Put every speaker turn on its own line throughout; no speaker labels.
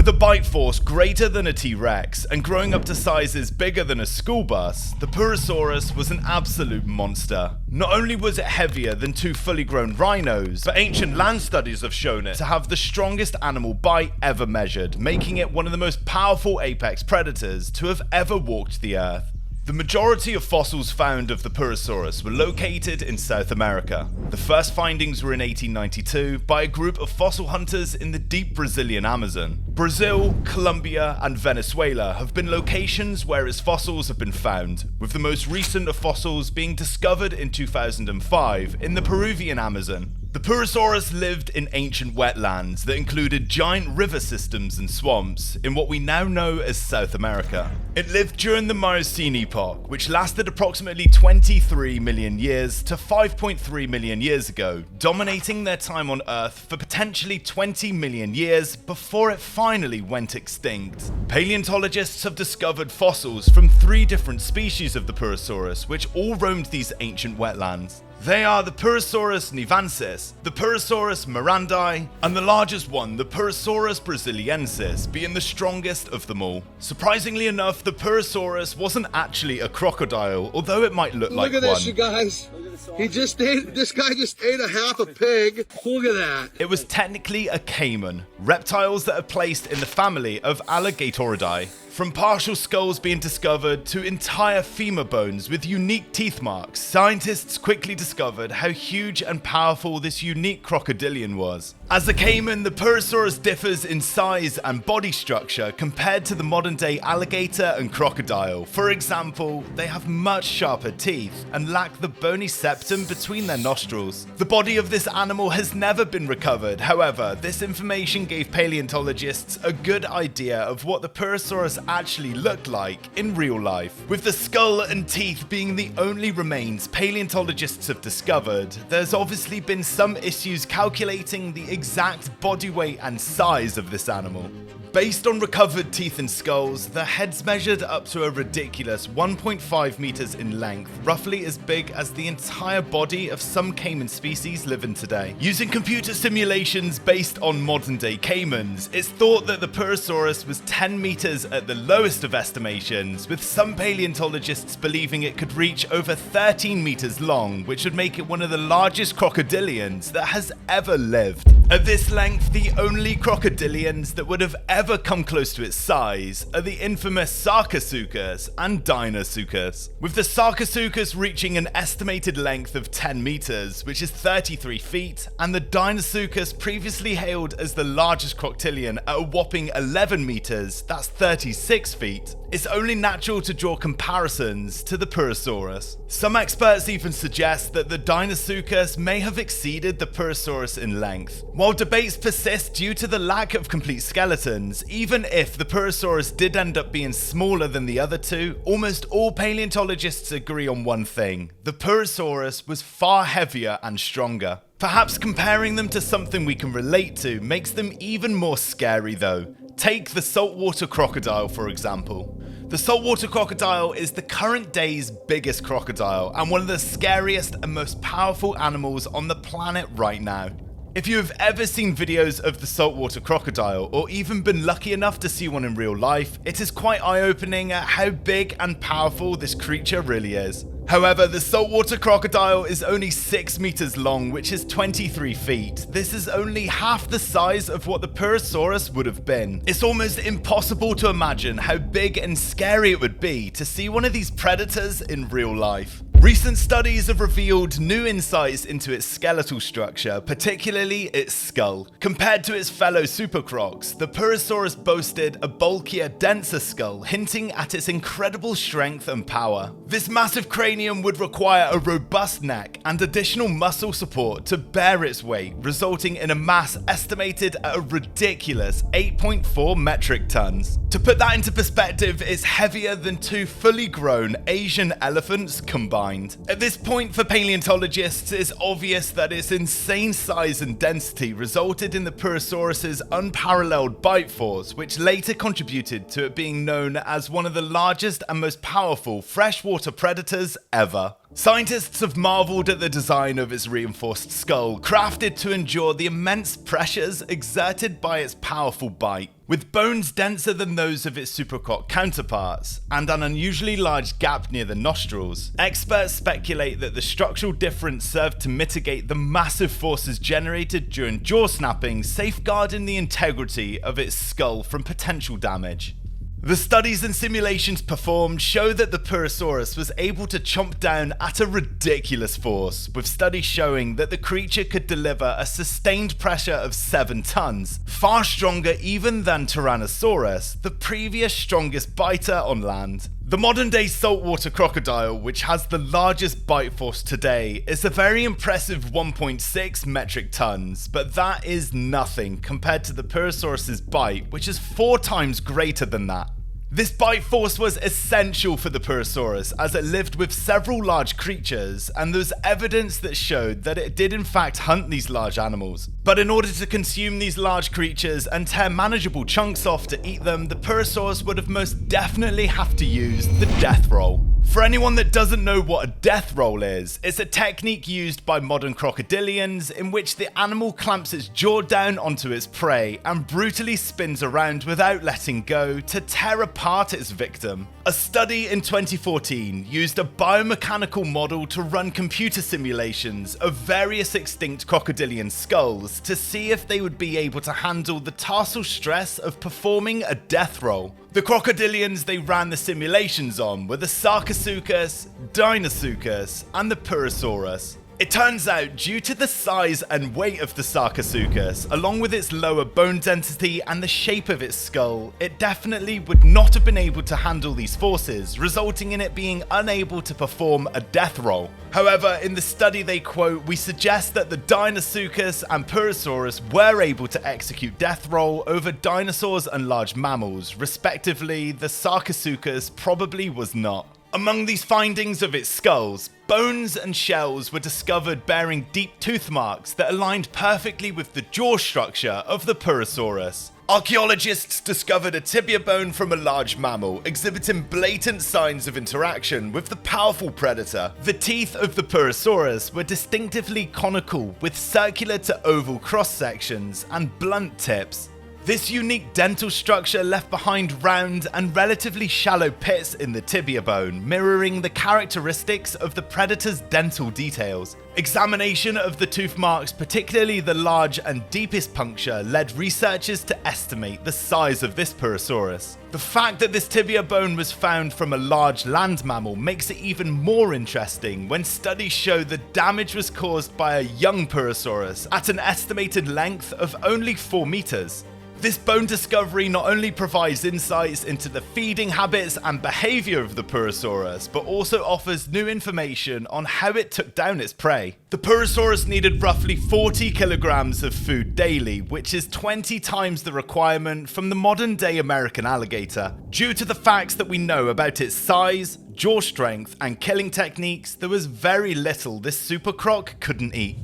With a bite force greater than a T-Rex and growing up to sizes bigger than a school bus, the Purussaurus was an absolute monster. Not only was it heavier than two fully grown rhinos, but ancient land studies have shown it to have the strongest animal bite ever measured, making it one of the most powerful apex predators to have ever walked the earth. The majority of fossils found of the Purussaurus were located in South America. The first findings were in 1892 by a group of fossil hunters in the deep Brazilian Amazon. Brazil, Colombia, and Venezuela have been locations where its fossils have been found, with the most recent of fossils being discovered in 2005 in the Peruvian Amazon. The Purussaurus lived in ancient wetlands that included giant river systems and swamps in what we now know as South America. It lived during the Miocene epoch, which lasted approximately 23 million years to 5.3 million years ago, dominating their time on Earth for potentially 20 million years before it finally went extinct. Paleontologists have discovered fossils from 3 different species of the Purussaurus, which all roamed these ancient wetlands. They are the Purussaurus nivensis, the Purussaurus mirandai, and the largest one, the Purussaurus brasiliensis, being the strongest of them all. Surprisingly enough, the Purussaurus wasn't actually a crocodile, although it might look like one.
Look at this, you guys. This guy just ate a half a pig. Look at that.
It was technically a caiman, reptiles that are placed in the family of Alligatoridae. From partial skulls being discovered to entire femur bones with unique teeth marks, scientists quickly discovered how huge and powerful this unique crocodilian was. As a caiman, the Purussaurus differs in size and body structure compared to the modern day alligator and crocodile. For example, they have much sharper teeth and lack the bony septum between their nostrils. The body of this animal has never been recovered. However, this information gave paleontologists a good idea of what the Purussaurus actually looked like in real life. With the skull and teeth being the only remains paleontologists have discovered, there's obviously been some issues calculating the exact body weight and size of this animal. Based on recovered teeth and skulls, the heads measured up to a ridiculous 1.5 meters in length, roughly as big as the entire body of some caiman species living today. Using computer simulations based on modern day caimans, it's thought that the Purussaurus was 10 meters at the lowest of estimations, with some paleontologists believing it could reach over 13 meters long, which would make it one of the largest crocodilians that has ever lived. At this length, the only crocodilians that would have ever come close to its size are the infamous Sarcosuchus and dinosuchus, with the Sarcosuchus reaching an estimated length of 10 meters, which is 33 feet, and the dinosuchus previously hailed as the largest crocodilian at a whopping 11 meters, that's 36 feet. It's only natural to draw comparisons to the Purussaurus. Some experts even suggest that the dinosuchus may have exceeded the Purussaurus in length. While debates persist due to the lack of complete skeletons, even if the Purussaurus did end up being smaller than the other two, almost all paleontologists agree on one thing: the Purussaurus was far heavier and stronger. Perhaps comparing them to something we can relate to makes them even more scary though. Take the saltwater crocodile for example. The saltwater crocodile is the current day's biggest crocodile and one of the scariest and most powerful animals on the planet right now. If you have ever seen videos of the saltwater crocodile, or even been lucky enough to see one in real life, it is quite eye-opening at how big and powerful this creature really is. However, the saltwater crocodile is only 6 meters long, which is 23 feet. This is only half the size of what the Purussaurus would have been. It's almost impossible to imagine how big and scary it would be to see one of these predators in real life. Recent studies have revealed new insights into its skeletal structure, particularly its skull. Compared to its fellow supercrocs, the Purussaurus boasted a bulkier, denser skull, hinting at its incredible strength and power. This massive cranium would require a robust neck and additional muscle support to bear its weight, resulting in a mass estimated at a ridiculous 8.4 metric tons. To put that into perspective, it's heavier than 2 fully grown Asian elephants combined. At this point for paleontologists, it's obvious that its insane size and density resulted in the Purussaurus's unparalleled bite force, which later contributed to it being known as one of the largest and most powerful freshwater predators ever. Scientists have marveled at the design of its reinforced skull, crafted to endure the immense pressures exerted by its powerful bite. With bones denser than those of its supracoc counterparts, and an unusually large gap near the nostrils, experts speculate that the structural difference served to mitigate the massive forces generated during jaw snapping, safeguarding the integrity of its skull from potential damage. The studies and simulations performed show that the Purussaurus was able to chomp down at a ridiculous force, with studies showing that the creature could deliver a sustained pressure of 7 tons, far stronger even than Tyrannosaurus, the previous strongest biter on land. The modern-day saltwater crocodile, which has the largest bite force today, is a very impressive 1.6 metric tons, but that is nothing compared to the Purussaurus's bite, which is 4 times greater than that. This bite force was essential for the Purussaurus as it lived with several large creatures, and there was evidence that showed that it did in fact hunt these large animals. But in order to consume these large creatures and tear manageable chunks off to eat them, the Purussaurus would have most definitely have to use the death roll. For anyone that doesn't know what a death roll is, it's a technique used by modern crocodilians in which the animal clamps its jaw down onto its prey and brutally spins around without letting go to tear apart its victim. A study in 2014 used a biomechanical model to run computer simulations of various extinct crocodilian skulls to see if they would be able to handle the tarsal stress of performing a death roll. The crocodilians they ran the simulations on were the Sarcosuchus, deinosuchus, and the Purussaurus. It turns out, due to the size and weight of the Sarcosuchus, along with its lower bone density and the shape of its skull, it definitely would not have been able to handle these forces, resulting in it being unable to perform a death roll. However, in the study they quote, "We suggest that the Deinosuchus and Purussaurus were able to execute death roll over dinosaurs and large mammals, respectively. The Sarcosuchus probably was not." Among these findings of its skulls, bones and shells were discovered bearing deep tooth marks that aligned perfectly with the jaw structure of the Purussaurus. Archaeologists discovered a tibia bone from a large mammal, exhibiting blatant signs of interaction with the powerful predator. The teeth of the Purussaurus were distinctively conical, with circular to oval cross-sections and blunt tips. This unique dental structure left behind round and relatively shallow pits in the tibia bone, mirroring the characteristics of the predator's dental details. Examination of the tooth marks, particularly the large and deepest puncture, led researchers to estimate the size of this Purussaurus. The fact that this tibia bone was found from a large land mammal makes it even more interesting when studies show the damage was caused by a young Purussaurus at an estimated length of only 4 meters. This bone discovery not only provides insights into the feeding habits and behavior of the Purussaurus, but also offers new information on how it took down its prey. The Purussaurus needed roughly 40 kilograms of food daily, which is 20 times the requirement from the modern-day American alligator. Due to the facts that we know about its size, jaw strength, and killing techniques, there was very little this super croc couldn't eat.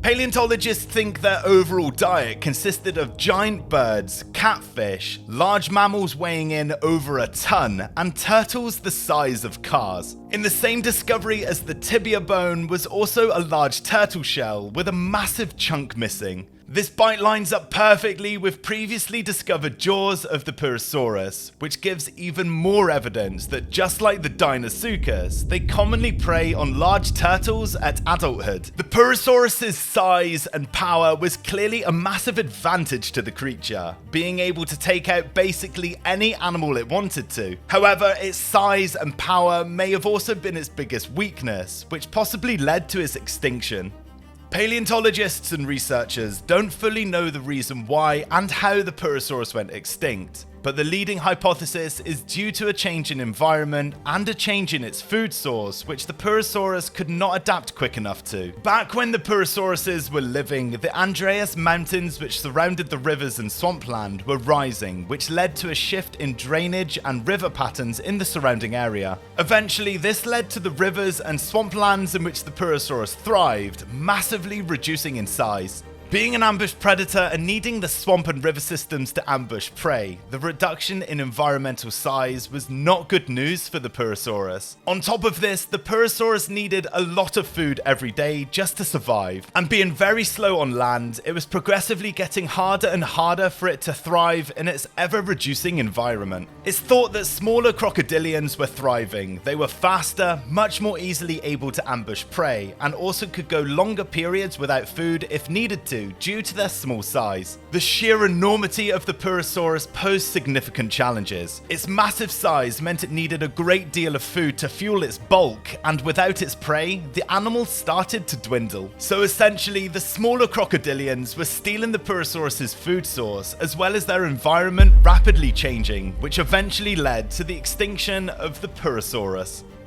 Paleontologists think their overall diet consisted of giant birds, catfish, large mammals weighing in over a ton, and turtles the size of cars. In the same discovery as the tibia bone was also a large turtle shell with a massive chunk missing. This bite lines up perfectly with previously discovered jaws of the Purussaurus, which gives even more evidence that just like the Deinosuchus, they commonly prey on large turtles at adulthood. The Purussaurus's size and power was clearly a massive advantage to the creature, being able to take out basically any animal it wanted to. However, its size and power may have also been its biggest weakness, which possibly led to its extinction. Paleontologists and researchers don't fully know the reason why and how the Purussaurus went extinct, but the leading hypothesis is due to a change in environment and a change in its food source, which the Purussaurus could not adapt quick enough to. Back when the Purussauruses were living, the Andreas Mountains which surrounded the rivers and swampland were rising, which led to a shift in drainage and river patterns in the surrounding area. Eventually, this led to the rivers and swamplands in which the Purussaurus thrived, massively reducing in size. Being an ambush predator and needing the swamp and river systems to ambush prey, the reduction in environmental size was not good news for the Purussaurus. On top of this, the Purussaurus needed a lot of food every day just to survive, and being very slow on land, it was progressively getting harder and harder for it to thrive in its ever-reducing environment. It's thought that smaller crocodilians were thriving. They were faster, much more easily able to ambush prey, and also could go longer periods without food if needed to, due to their small size. The sheer enormity of the Purussaurus posed significant challenges. Its massive size meant it needed a great deal of food to fuel its bulk, and without its prey, the animal started to dwindle. So essentially, the smaller crocodilians were stealing the Purussaurus' food source, as well as their environment rapidly changing, which eventually led to the extinction of the Purussaurus.